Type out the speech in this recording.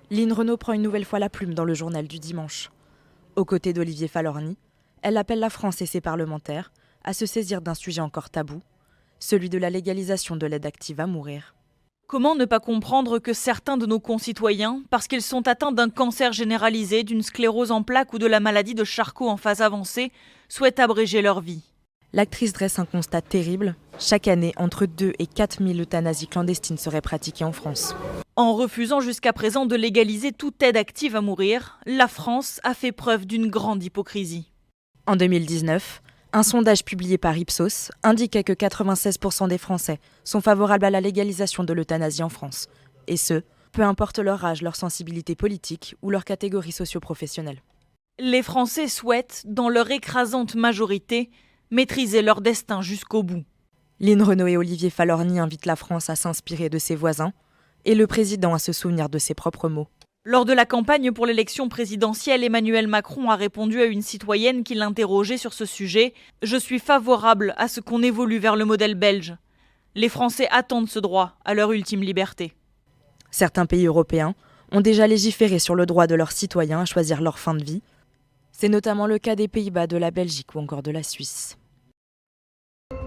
Lynn Renaud prend une nouvelle fois la plume dans le journal du dimanche. Aux côtés d'Olivier Falorni, elle appelle la France et ses parlementaires à se saisir d'un sujet encore tabou, celui de la légalisation de l'aide active à mourir. Comment ne pas comprendre que certains de nos concitoyens, parce qu'ils sont atteints d'un cancer généralisé, d'une sclérose en plaques ou de la maladie de Charcot en phase avancée, souhaitent abréger leur vie? L'actrice dresse un constat terrible. Chaque année, entre 2 et 4 000 euthanasies clandestines seraient pratiquées en France. En refusant jusqu'à présent de légaliser toute aide active à mourir, la France a fait preuve d'une grande hypocrisie. En 2019, un sondage publié par Ipsos indiquait que 96% des Français sont favorables à la légalisation de l'euthanasie en France. Et ce, peu importe leur âge, leur sensibilité politique ou leur catégorie socio-professionnelle. Les Français souhaitent, dans leur écrasante majorité, maîtriser leur destin jusqu'au bout. Lynn Renaud et Olivier Falorni invitent la France à s'inspirer de ses voisins et le président à se souvenir de ses propres mots. Lors de la campagne pour l'élection présidentielle, Emmanuel Macron a répondu à une citoyenne qui l'interrogeait sur ce sujet « Je suis favorable à ce qu'on évolue vers le modèle belge. Les Français attendent ce droit à leur ultime liberté. » Certains pays européens ont déjà légiféré sur le droit de leurs citoyens à choisir leur fin de vie. C'est notamment le cas des Pays-Bas, de la Belgique ou encore de la Suisse.